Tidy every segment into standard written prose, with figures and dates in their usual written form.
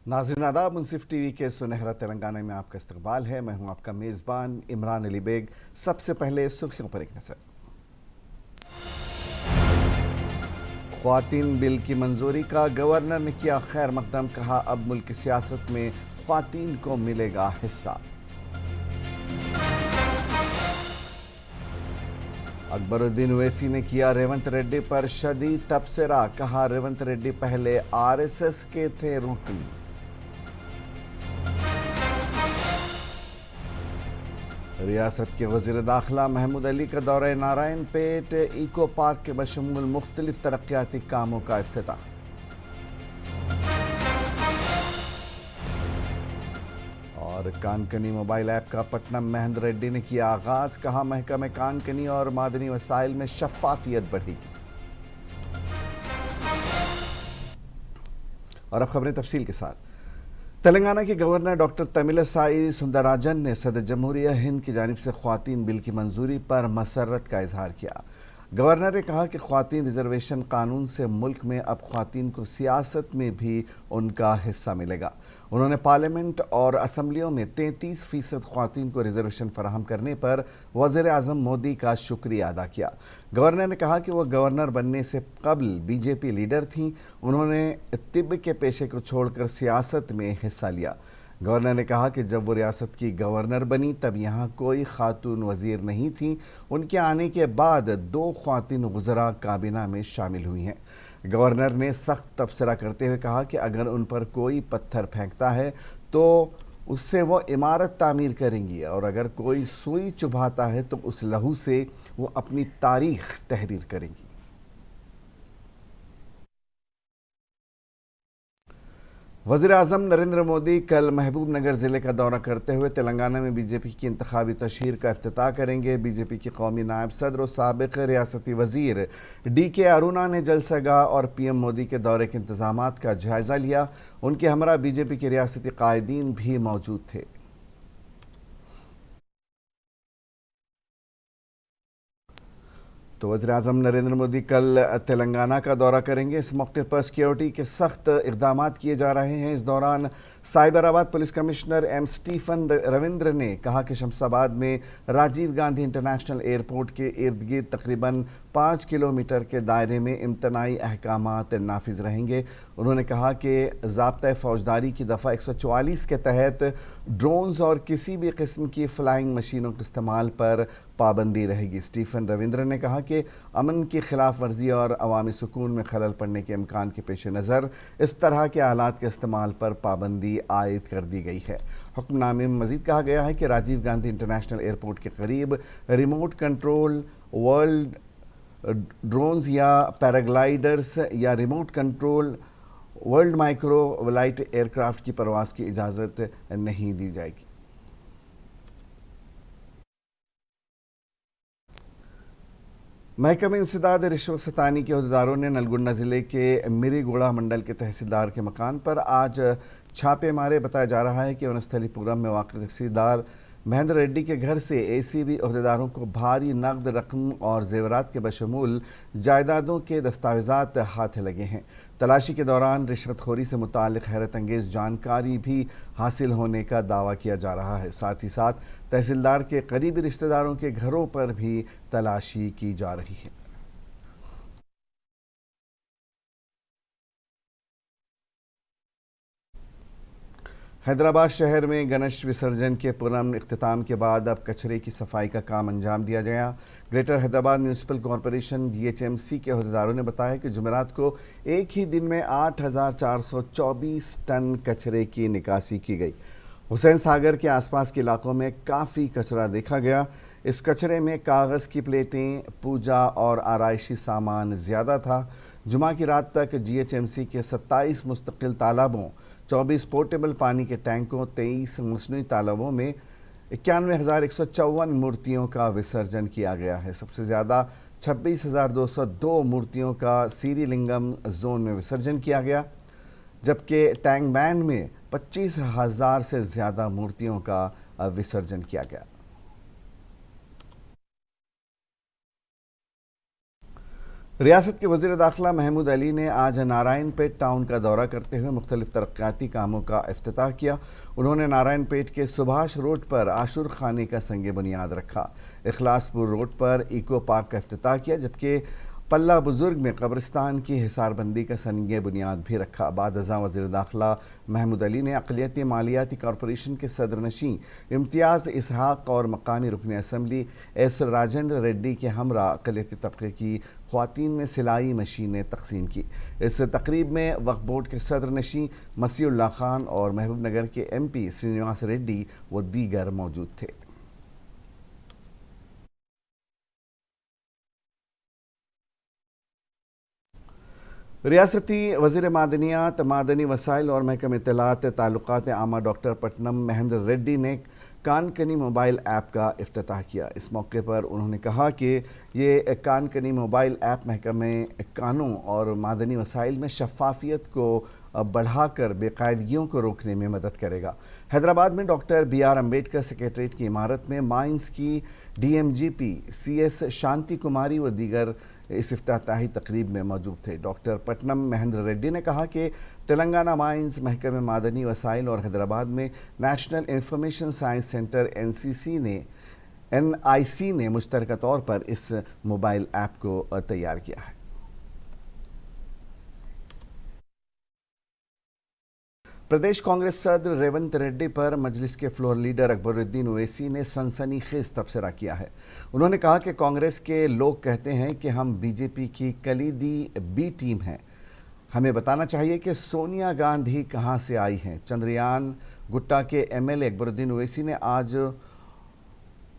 नाज़रीन आदाब, मुंसिफ टीवी के सुनहरा तेलंगाना में आपका इस्तकबाल है। मैं हूं आपका मेज़बान इमरान अली बेग। सबसे पहले सुर्खियों पर एक नज़र। ख्वातीन बिल की मंजूरी का गवर्नर ने किया खैर मकदम, कहा अब मुल्क की सियासत में ख्वातीन को मिलेगा हिस्सा। अकबरुद्दीन ओवैसी ने किया रेवंत रेड्डी पर शदीद तबसरा, कहा रेवंत रेड्डी पहले आरएसएस के थे रूकन। रियासत के वज़ीर दाखिला महमूद अली का दौरा नारायण पेट इको पार्क के बशमूल मुख्तलिफ तरक्याती कामों का इफ्तिताह। और कानकनी मोबाइल ऐप का पट्टनम महेंद्र रेड्डी ने किया आगाज, कहा महकमा कानकनी और मादनी वसाइल में शफाफियत बढ़ी। और अब खबरें तफसील के साथ। तेलंगाना के गवर्नर डॉक्टर तमिलिसाई सुंदरराजन ने सदर जमहूरिया हिंद की जानिब से ख्वातीन बिल की मंजूरी पर मसर्रत का इजहार किया। गवर्नर ने कहा कि ख्वातीन रिजर्वेशन कानून से मुल्क में अब ख्वातीन को सियासत में भी उनका हिस्सा मिलेगा। उन्होंने पार्लियामेंट और असम्बलियों में 33% ख्वातीन को रिजर्वेशन फराहम करने पर वज़ीर आज़म मोदी का शुक्रिया अदा किया। गवर्नर ने कहा कि वह गवर्नर बनने से कबल बीजेपी लीडर थीं। उन्होंने तिब्ब के पेशे को छोड़कर सियासत में हिस्सा लिया। गवर्नर ने कहा कि जब वो रियासत की गवर्नर बनी तब यहाँ कोई खातून वज़ीर नहीं थी। उनके आने के बाद 2 ख्वातीन वज़रा काबीना में शामिल हुई हैं। गवर्नर ने सख्त तबसरा करते हुए कहा कि अगर उन पर कोई पत्थर फेंकता है तो उससे वो इमारत तामीर करेंगी, और अगर कोई सुई चुभाता है तो उस लहू से वो अपनी तारीख तहरीर करेंगी। वज़ीर आज़म नरेंद्र मोदी कल महबूब नगर ज़िले का दौरा करते हुए तेलंगाना में बीजेपी की इंतखाबी तशहीर का इफ्तिताह करेंगे। बीजेपी के कौमी नायब सदर और साबिक़ रियासती वज़ीर DK अरुणा ने जलसागाह और PM मोदी के दौरे के इंतज़ामात का जायज़ा लिया। उनके हमरा बीजेपी के रियासती कायदीन भी मौजूद थे। तो वज़ीर आज़म नरेंद्र मोदी कल तेलंगाना का दौरा करेंगे। इस मौके पर सिक्योरिटी के सख्त इक़दामात किए जा रहे हैं। इस दौरान Cyberabad police commissioner M. Stephen Ravindra ने कहा कि शमशाबाद में राजीव गांधी इंटरनेशनल एयरपोर्ट के इर्द गिर्द तकरीबन 5 किलोमीटर के दायरे में इम्तनाई अहकामात नाफिज रहेंगे। उन्होंने कहा कि ज़ाब्ता फ़ौजदारी की दफ़ा 144 के तहत ड्रोन्स और किसी भी किस्म की फ़्लाइंग मशीनों के इस्तेमाल पर पाबंदी रहेगी। स्टीफन रविंद्र ने कहा कि अमन की खिलाफ वर्जी और अवामी सुकून में खलल पड़ने के इम्कान के पेश नज़र इस तरह के आलात के इस्तेमाल पर पाबंदी आयद कर दी गई है। हुक्मनामे में मज़ीद कहा गया है कि राजीव गांधी इंटरनेशनल एयरपोर्ट के करीब रिमोट कंट्रोल वर्ल्ड ड्रोन्स या पैराग्लाइडर्स या remote control world micro light aircraft की परवाज़ की इजाज़त नहीं दी जाएगी। महकमे इंसदाद रिश्वत सतानी के अहदेदारों ने नलगुंडा ज़िले के मिरीगुड़ा मंडल के तहसीलदार के मकान पर आज छापे मारे। बताया जा रहा है कि वनस्थलीपुरम में वाक़ तहसीलदार महेंद्र रेड्डी के घर से ACB अहदेदारों को भारी नकद रकम और जेवरात के बशमूल जायदादों के दस्तावेज़ात हाथ लगे हैं। तलाशी के दौरान रिश्वतखोरी से मुताल्लिक़ हैरत अंगेज़ जानकारी भी हासिल होने का दावा किया जा रहा है। साथ ही साथ तहसीलदार के करीबी रिश्तेदारों के घरों पर भी तलाशी की जा रही है। हैदराबाद शहर में गणेश विसर्जन के पुरअमन इख्तिताम के बाद अब कचरे की सफाई का काम अंजाम दिया गया। Greater Hyderabad municipal corporation GHMC के अहदेदारों ने बताया कि जुमेरात को एक ही दिन में 8,424 टन कचरे की निकासी की गई। हुसैन सागर के आसपास के इलाकों में काफ़ी कचरा देखा गया। इस कचरे में कागज़ की प्लेटें, पूजा और आराइशी सामान ज़्यादा था। जुमा की रात तक GHMC के 27 मुस्तकिल तालाबों, 24 पोर्टेबल पानी के टैंकों, 23 मसनूई तालाबों में 91,154 मूर्तियों का विसर्जन किया गया है। सबसे ज़्यादा 26,202 मूर्तियों का सीरीलिंगम जोन में विसर्जन किया गया, जबकि टैंक बैंड में 25,000 से ज़्यादा मूर्तियों का विसर्जन किया गया। ریاست کے وزیر داخلہ محمود علی نے آج نارائن پیٹ ٹاؤن کا دورہ کرتے ہوئے مختلف ترقیاتی کاموں کا افتتاح کیا۔ انہوں نے نارائن پیٹ کے سبھاش روڈ پر عاشور خانے کا سنگ بنیاد رکھا، اخلاص پور روڈ پر ایکو پارک کا افتتاح کیا، جبکہ پلہ بزرگ میں قبرستان کی حصار بندی کا سنگ بنیاد بھی رکھا۔ بعد ازاں وزیر داخلہ محمود علی نے اقلیتی مالیاتی کارپوریشن کے صدر نشین امتیاز اسحاق اور مقامی رکن اسمبلی ایس راجندر ریڈی کے ہمراہ اقلیتی طبقے کی خواتین میں سلائی مشینیں تقسیم کی۔ اس تقریب میں وقف بورڈ کے صدر نشین مسیح اللہ خان اور محبوب نگر کے ایم پی سرینواس ریڈی و دیگر موجود تھے۔ ریاستی وزیر معدنیات، معدنی وسائل اور محکمہ اطلاعات تعلقات عامہ ڈاکٹر پٹنم مہندر ریڈی نے کان کنی موبائل ایپ کا افتتاح کیا۔ اس موقع پر انہوں نے کہا کہ یہ کان کنی موبائل ایپ محکمہ کانوں اور معدنی وسائل میں شفافیت کو بڑھا کر بے قاعدگیوں کو روکنے میں مدد کرے گا۔ حیدرآباد میں doctor B R Ambedkar secretariat کی عمارت میں مائنز کی D M G P C S Shanti Kumari و دیگر اس افتتاحی تقریب میں موجود تھے۔ ڈاکٹر پٹنم مہندر ریڈی نے کہا کہ تلنگانہ مائنز، محکمہ معدنی وسائل اور حیدرآباد میں national information science centre N I C نے مشترکہ طور پر اس موبائل ایپ کو تیار کیا ہے۔ پردیش کانگریس صدر ریونت ریڈی پر مجلس کے فلور لیڈر اکبر الدین اویسی نے سنسنی خیز تبصرہ کیا ہے۔ انہوں نے کہا کہ کانگریس کے لوگ کہتے ہیں کہ ہم بی جے پی کی کلیدی بی ٹیم ہیں، ہمیں بتانا چاہیے کہ سونیا گاندھی کہاں سے آئی ہیں۔ چندریان گٹا کے ایم ایل اے اکبر الدین اویسی نے آج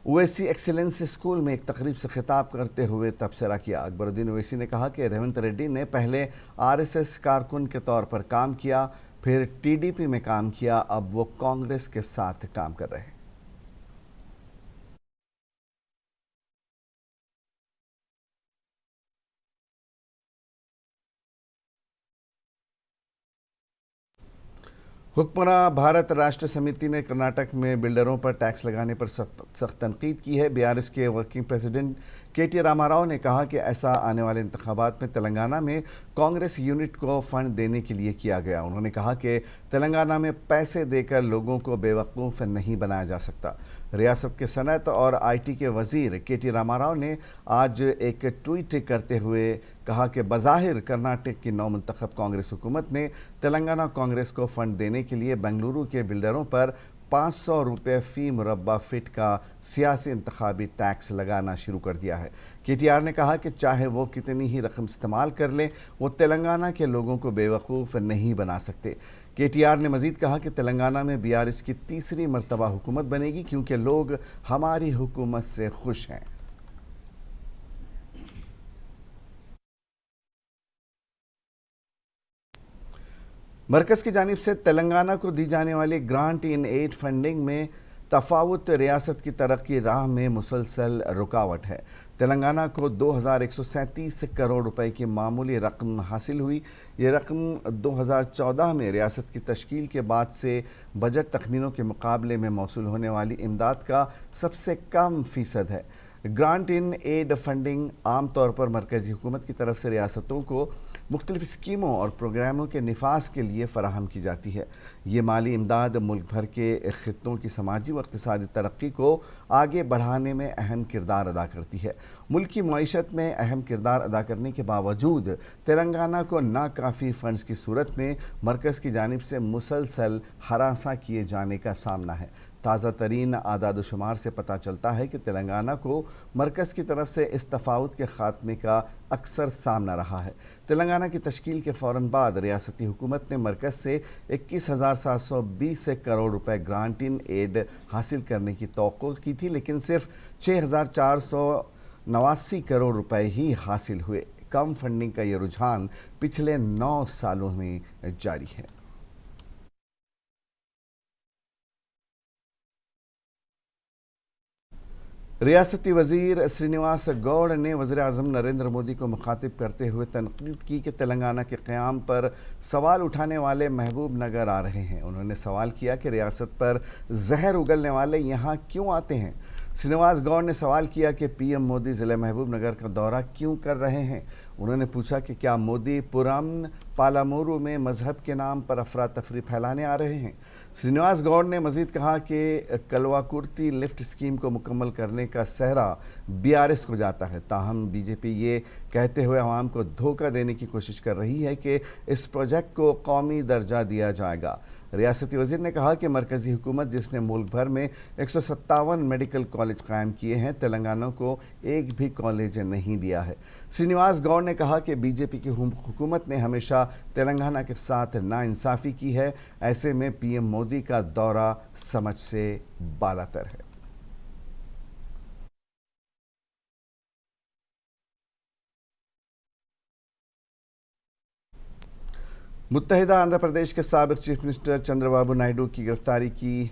اویسی ایکسیلنس اسکول میں ایک تقریب سے خطاب کرتے ہوئے تبصرہ کیا۔ اکبر الدین اویسی نے کہا کہ ریونت ریڈی نے پہلے آر ایس ایس کارکن کے طور پر کام کیا، پھر ٹی ڈی پی میں کام کیا، اب وہ کانگریس کے ساتھ کام کر رہے ہیں۔ حکمراں بھارت راشٹر سمیتی نے کرناٹک میں بلڈروں پر ٹیکس لگانے پر سخت تنقید کی ہے۔ بی آر ایس کے ورکنگ پریزیڈنٹ کے ٹی راما راؤ نے کہا کہ ایسا آنے والے انتخابات میں تلنگانہ میں کانگریس یونٹ کو فنڈ دینے کے لیے کیا گیا۔ انہوں نے کہا کہ تلنگانہ میں پیسے دے کر لوگوں کو بے وقوف نہیں بنایا جا سکتا۔ ریاست کے صنعت اور آئی ٹی کے وزیر کے ٹی راما راؤ نے آج ایک ٹویٹ کرتے ہوئے کہا کہ بظاہر کرناٹک کی نو منتخب کانگریس حکومت نے تلنگانہ کانگریس کو فنڈ دینے کے لیے بنگلورو کے بلڈروں پر 500 روپے فی مربع فٹ کا سیاسی انتخابی ٹیکس لگانا شروع کر دیا ہے۔ کے ٹی آر نے کہا کہ چاہے وہ کتنی ہی رقم استعمال کر لیں، وہ تلنگانہ کے لوگوں کو بے وقوف نہیں بنا سکتے۔ کے ٹی آر نے مزید کہا کہ تلنگانہ میں بی آر ایس کی تیسری مرتبہ حکومت بنے گی کیونکہ لوگ ہماری حکومت سے خوش ہیں۔ مرکز کی جانب سے تلنگانہ کو دی جانے والی گرانٹ ان ایڈ فنڈنگ میں تفاوت ریاست کی ترقی راہ میں مسلسل رکاوٹ ہے۔ تلنگانہ کو 2137 کروڑ روپے کی معمولی رقم حاصل ہوئی۔ یہ رقم 2014 میں ریاست کی تشکیل کے بعد سے بجٹ تخمینوں کے مقابلے میں موصول ہونے والی امداد کا سب سے کم فیصد ہے۔ گرانٹ ان ایڈ فنڈنگ عام طور پر مرکزی حکومت کی طرف سے ریاستوں کو مختلف اسکیموں اور پروگراموں کے نفاذ کے لیے فراہم کی جاتی ہے۔ یہ مالی امداد ملک بھر کے خطوں کی سماجی و اقتصادی ترقی کو آگے بڑھانے میں اہم کردار ادا کرتی ہے۔ ملک کی معیشت میں اہم کردار ادا کرنے کے باوجود تلنگانہ کو ناکافی فنڈز کی صورت میں مرکز کی جانب سے مسلسل ہراساں کیے جانے کا سامنا ہے۔ تازہ ترین اعداد و شمار سے پتہ چلتا ہے کہ تلنگانہ کو مرکز کی طرف سے اس تفاوت کے خاتمے کا اکثر سامنا رہا ہے۔ تلنگانہ کی تشکیل کے فوراً بعد ریاستی حکومت نے مرکز سے 21,720 کروڑ روپے گرانٹ ان ایڈ حاصل کرنے کی توقع کی تھی، لیکن صرف 6,489 کروڑ روپے ہی حاصل ہوئے۔ کم فنڈنگ کا یہ رجحان پچھلے 9 سالوں میں جاری ہے۔ ریاستی وزیر سرینواس گوڑ نے وزیر اعظم نریندر مودی کو مخاطب کرتے ہوئے تنقید کی کہ تلنگانہ کے قیام پر سوال اٹھانے والے محبوب نگر آ رہے ہیں۔ انہوں نے سوال کیا کہ ریاست پر زہر اگلنے والے یہاں کیوں آتے ہیں۔ श्रीनिवास गौड़ ने सवाल किया कि पीएम मोदी ज़िले महबूब नगर का दौरा क्यों कर रहे हैं। उन्होंने पूछा कि क्या मोदी पुरमन पालामोरू में मजहब के नाम पर अफरा तफरी फैलाने आ रहे हैं। श्रीनिवास गौड़ ने मजीद कहा कि कलवाकुर्ती लिफ्ट स्कीम को मुकम्मल करने का सहरा बीआरएस को जाता है, ताहम बीजेपी ये कहते हुए आवाम को धोखा देने की कोशिश कर रही है कि इस प्रोजेक्ट को कौमी दर्जा दिया जाएगा। रियासती वज़ीर ने कहा कि मरकज़ी हुकूमत जिसने मुल्क भर में 157 मेडिकल कॉलेज कायम किए हैं, तेलंगाना को एक भी कॉलेज नहीं दिया है। श्रीनिवास गौड़ ने कहा कि बीजेपी की हुकूमत ने हमेशा तेलंगाना के साथ नाइंसाफ़ी की है, ऐसे में पीएम मोदी का दौरा समझ से बालातर है। मुत्तहिदा आंध्र प्रदेश के साबिक चीफ मिनिस्टर चंद्रबाबू नायडू की गिरफ्तारी की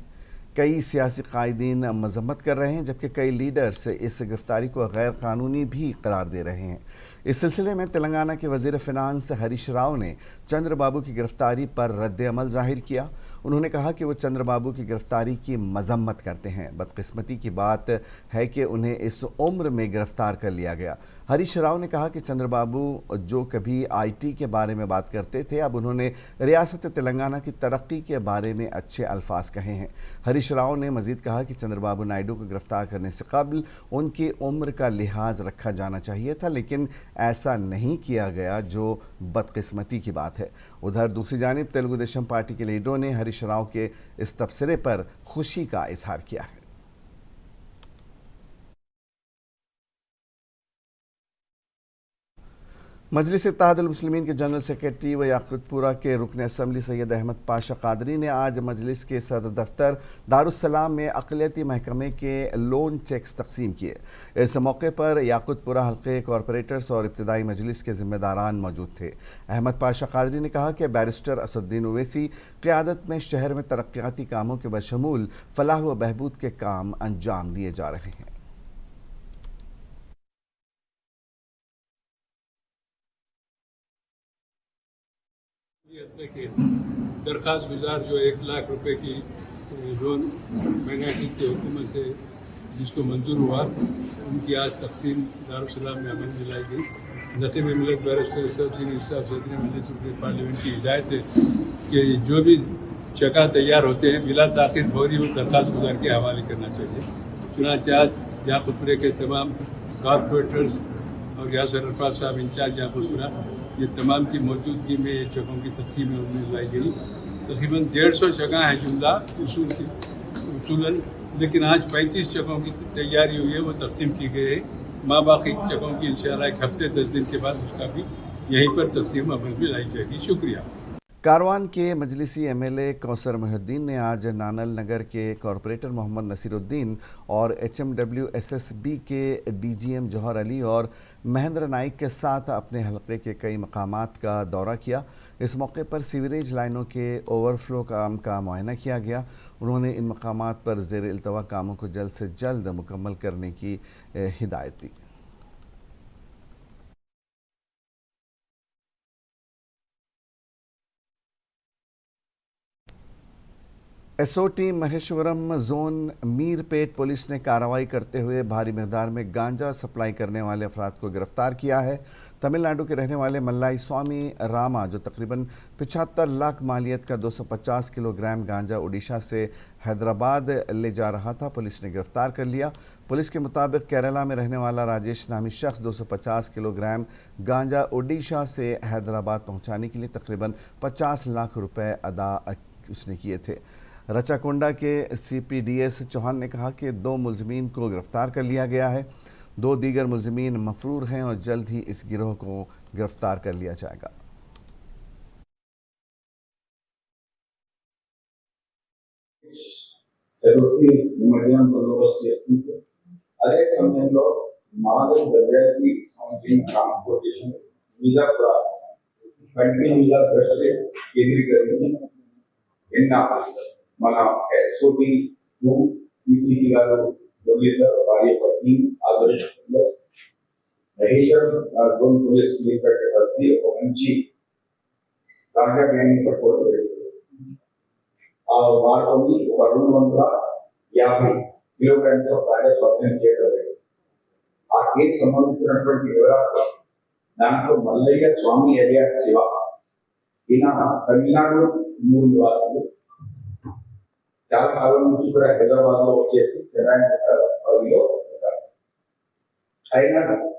कई सियासी कायदीन मजम्मत कर रहे हैं, जबकि कई लीडर्स इस गिरफ्तारी को गैर कानूनी भी करार दे रहे हैं। इस सिलसिले में तेलंगाना के वज़ीर फ़िनांस हरीश राव ने चंद्रबाबू की गिरफ्तारी पर रद्द अमल ज़ाहिर किया। उन्होंने कहा कि वो चंद्रबाबू की गिरफ्तारी की मजम्मत करते हैं। बदकिस्मती की बात है कि उन्हें इस उम्र में गिरफ्तार कर लिया गया। हरीश राव ने कहा कि चंद्रबाबू जो कभी आईटी के बारे में बात करते थे, अब उन्होंने रियासत तेलंगाना की तरक्की के बारे में अच्छे अल्फाज कहे हैं। हरीश राव ने मजीद कहा कि चंद्रबाबू नायडू को गिरफ्तार करने से कबल उनकी उम्र का लिहाज रखा जाना चाहिए था, लेकिन ऐसा नहीं किया गया, जो बदकिस्मती की बात है। उधर दूसरी जानिब तेलुगु देशम पार्टी के लीडरों ने हरीश राव के इस तबसरे पर खुशी का इजहार किया है। मजलिस इत्तेहादुल मुस्लिमीन के जनरल सेक्रेटरी व याकुतपुरा के रुकन असम्बली सैयद अहमद पाशा कादरी ने आज मजलिस के सदर दफ्तर दारुस्सलाम में अक़लियती महकमे के लोन चेक्स तकसीम किए। इस मौके पर याकुतपुरा हल्के कॉरपोरेटर्स और इब्तदाई मजलिस के ज़िम्मेदारान मौजूद थे। अहमद पाशा कादरी ने कहा कि बैरिस्टर असदुद्दीन ओवैसी क़यादत में शहर में तरक्याती कामों के बशमूल फलाह व बहबूद के काम अंजाम दिए जा रहे हैं। के दरख्वास्त गुजार जो 1 लाख रुपए की लोन माइनॉरिटी से हुकूमत से जिसको मंजूर हुआ, उनकी आज तकसीम दारुस्सलाम में अमल दिलाई गई। नतीब मिलत बैरिस्टर असदुद्दीन सदर मजलिस पार्लियामेंट की हिदायत है कि जो भी चका तैयार होते हैं बिला ताख़ीर फौरी वो दरख्वास्त गुजार के हवाले करना चाहिए। चुनांचे आज याकुतपुरे के तमाम कॉरपोरेटर्स और यासर अरफात साहब इंचार्ज याकुतपुरा, ये तमाम की मौजूदगी में ये जगहों की तकसीम में लाई गई। तकरीबन 150 जगह है जुमला उसूलन, लेकिन आज 35 जगहों की तैयारी हुई है, वो तकसीम की गई है। माँ बाकी जगहों की इंशाअल्लाह 1 हफ्ते 10 दिन के बाद उसका भी यहीं पर तकसीम अमल में लाई जाएगी। शुक्रिया। कारवान के मजलिसी एमएलए कौसर मोहिउद्दीन ने आज नानल नगर के कॉरपोरेटर मोहम्मद नसीरुद्दीन और HMWSSB के DGM जौहर अली और महेंद्र नाइक के साथ अपने हलके के कई मकामात का दौरा किया। इस मौके पर सीवरेज लाइनों के ओवरफ्लो काम का मुआयना किया गया। उन्होंने इन मकामात पर ज़ेर इल्तवा कामों को जल्द से जल्द मुकम्मल करने की हिदायत दी। SOT Maheshwaram zone Meerpet police ने कार्रवाई करते हुए भारी मकदार में गांजा सप्लाई करने वाले अफराद को गिरफ्तार किया है। तमिलनाडु के रहने वाले मल्लाई स्वामी रामा, जो तकरीबन 75 लाख मालियत का 250 किलोग्राम गांजा उड़ीसा से हैदराबाद ले जा रहा था, पुलिस ने गिरफ्तार कर लिया। पुलिस के मुताबिक केरला में रहने वाला राजेश नामी शख्स 250 किलोग्राम गांजा उड़ीसा से हैदराबाद पहुंचाने के लिए तकरीबन 50 लाख रुपए अदा उसने किए थे। रचाकोंडा के CPDS चौहान ने कहा कि 2 मुलजमीन को गिरफ्तार कर लिया गया है। 2 दीगर मुलजमीन मफरूर हैं और जल्द ही इस गिरोह को गिरफ्तार कर लिया जाएगा। అదే సమయంలో మాదక ద్రవ్యాలకి సంబంధించిన ట్రాన్స్పోర్టేషన్ మీద కూడా కంటిన్యూగా దృష్టి కేంద్రీకరించి నిన్న మన SOT 2 PCP గారు పోలీసులు వారి పత్ని ఆధ్వర్యంలో మహేశ్వరం జోన్ పోలీస్ ఇన్స్పెక్టర్ వచ్చి ఒక మంచి గాంజా గ్యాంగ్ పట్టుకోవడం జరిగింది. ఆ వారిని ఒక 250 కిలోగ్రామ్స్ ఆఫ్ రాజా స్వాధీనం చేయడం జరిగింది. ఆ కేసు సంబంధించినటువంటి వివరాలు దాంట్లో మల్లయ్య స్వామి ఏరియా శివ ఈయన తమిళనాడు మూడు నివాసులు, చాలా కాలం నుంచి కూడా హైదరాబాద్ లో వచ్చేసి చెన్నై పదవిలో ఉంటారు. ఆయన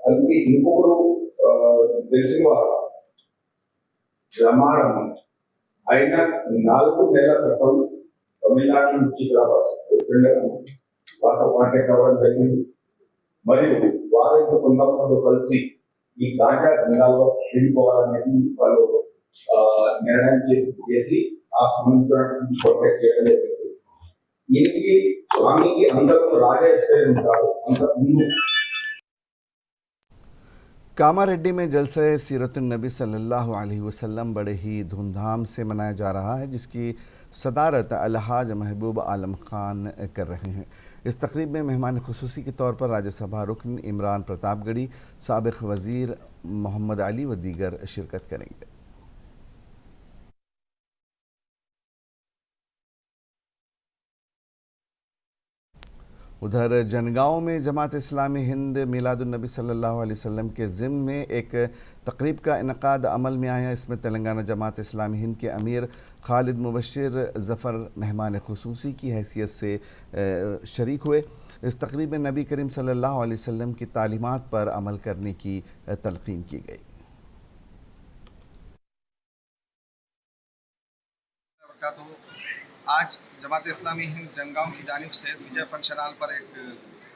అది ఇంకొకరు తెలిసిన వారు రమారం, ఆయన 4 నెలల క్రితం తమిళనాడు నుంచి వారితో కాంటాక్ట్ అవ్వడం జరిగింది. మరియు వారితో కొంతమంది కలిసి ఈ గాంజా దందాల్లో వెళ్ళిపోవాలనేది వాళ్ళు నిర్ణయం చేసి ఆ సంబంధించినటువంటి కాంటాక్ట్ చేయడం జరిగింది. ఈయనకి స్వామికి అందరూ రాజా ఇష్టం ఉంటారు. అంత ముందు कामारेड्डी में जलसा सीरतुन नबी सल्लल्लाहु अलैहि वसल्लम बड़े ही धूमधाम से मनाया जा रहा है, जिसकी सदारत अलहाज महबूब आलम खान कर रहे हैं। इस तकरीब में मेहमान खुसूसी के तौर पर राज्यसभा रुकन इमरान प्रतापगढ़ी, साबिक वज़ीर मोहम्मद अली व दीगर शिरकत करेंगे। उधर जनगांव में जमात इस्लामी हिंद मिलादुन्नबी सल्लल्लाहु अलैहि वसल्लम के ज़िम्न में एक तकरीब का इनकाद अमल में आया। इसमें तेलंगाना जमात इस्लामी हिंद के अमीर खालिद मुबशिर ज़फ़र मेहमान खुसूसी की हैसियत से शरीक हुए। इस तकरीब में नबी करीम सल्लल्लाहु अलैहि वसल्लम की तालीमात पर अमल करने की तलक़ीन की गई। आज जमात इस्लामी हिंद जनगांव की जानिब से विजय फंक्शन हॉल पर एक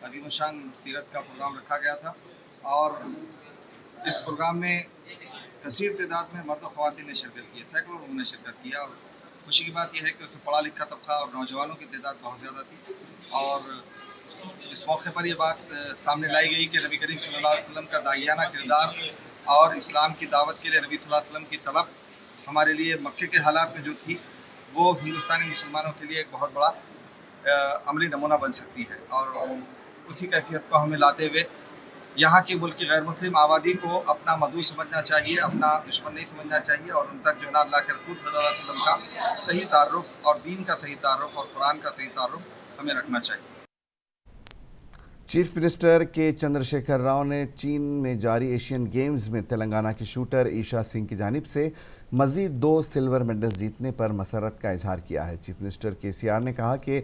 अजीमशान सीरत का प्रोग्राम रखा गया था और इस प्रोग्राम में कसीर तादाद में मर्द और ख़वातीन ने शिरकत की है, सैकड़ों लोगों ने शिरकत किया। और खुशी की बात यह है कि उसमें पढ़ा लिखा तबका और नौजवानों की तादाद बहुत ज़्यादा थी। और इस मौके पर यह बात सामने लाई गई कि नबी करीम सल्लल्लाहु अलैहि वसल्लम का दाइयाना किरदार और इस्लाम की दावत के लिए नबी सल्लल्लाहु अलैहि वसल्लम की तलब हमारे लिए मक्के के हालात में जो थी वो हिंदुस्तानी मुसलमानों के लिए एक बहुत बड़ा अमली नमूना बन सकती है। और उसी कैफियत को हमें लाते हुए यहाँ के मुल्क की गैर मुस्लिम आबादी को अपना मदऊ समझना चाहिए, अपना दुश्मन नहीं समझना चाहिए और उन तक जो है अल्लाह के रसूल सल्लल्लाहु अलैहि वसल्लम का सही तारुफ और दीन का सही तारुफ और कुरान का सही तारुफ हमें रखना चाहिए। चीफ मिनिस्टर के चंद्रशेखर राव ने चीन में जारी एशियन गेम्स में तेलंगाना की शूटर ईशा सिंह की जानिब से मज़ीद 2 सिल्वर मेडल्स जीतने पर मसरत का इजहार किया है। चीफ मिनिस्टर केसीआर ने कहा कि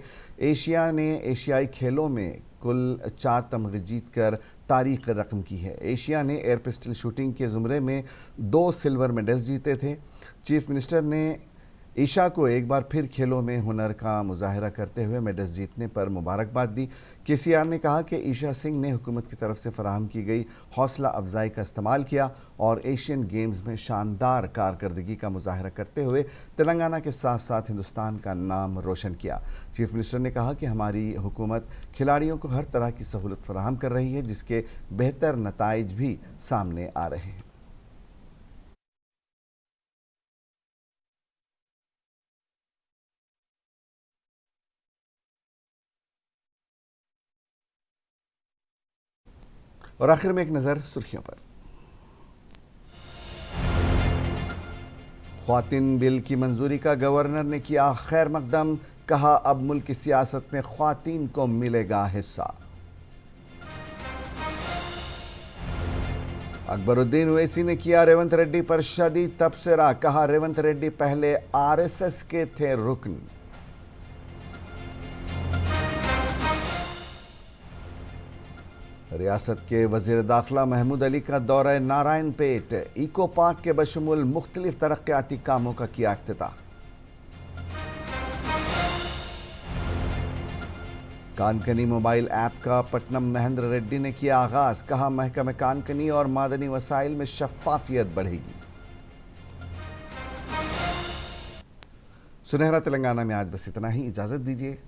एशिया ने एशियाई खेलों में कुल 4 तमगे जीतकर तारीख रकम की है। एशिया ने एयर पिस्टल शूटिंग के ज़ुमरे में 2 सिल्वर मेडल्स जीते थे। चीफ मिनिस्टर ने ईशा को एक बार फिर खेलों में हुनर का मुजाहरा करते हुए मेडल्स जीतने पर मुबारकबाद दी। केसीआर ने कहा कि ईशा सिंह ने हुकूमत की तरफ से फराहम की गई हौसला अफजाई का इस्तेमाल किया और एशियन गेम्स में शानदार कारकर्दगी का मुजाहरा करते हुए तेलंगाना के साथ साथ हिंदुस्तान का नाम रोशन किया। चीफ मिनिस्टर ने कहा कि हमारी हुकूमत खिलाड़ियों को हर तरह की सहूलत फराहम कर रही है, जिसके बेहतर नताइज भी सामने आ रहे हैं। और आखिर में एक नज़र सुर्खियों पर। ख्वातीन बिल की मंजूरी का गवर्नर ने किया खैर मकदम, कहा अब मुल्क की सियासत में ख्वातीन को मिलेगा हिस्सा। अकबरुद्दीन ओवैसी ने किया रेवंत रेड्डी पर शदीद तबसरा, कहा रेवंत रेड्डी पहले आरएसएस के थे रुकन। रियासत के वज़ीर दाखिला महमूद अली का दौरा नारायण पेट, इको पार्क के बशमूल मुख्तलिफ तरक्याती कामों का किया इफ्तिताह। कानकनी मोबाइल ऐप का पट्टनम महेंद्र रेड्डी ने किया आगाज, कहा महकमे कानकनी और मादनी वसाइल में शफ़ाफियत बढ़ेगी। सुनहरा तेलंगाना में आज बस इतना ही, इजाज़त दीजिए,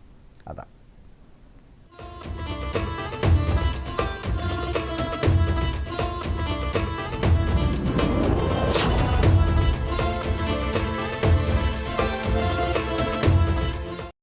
आदाब।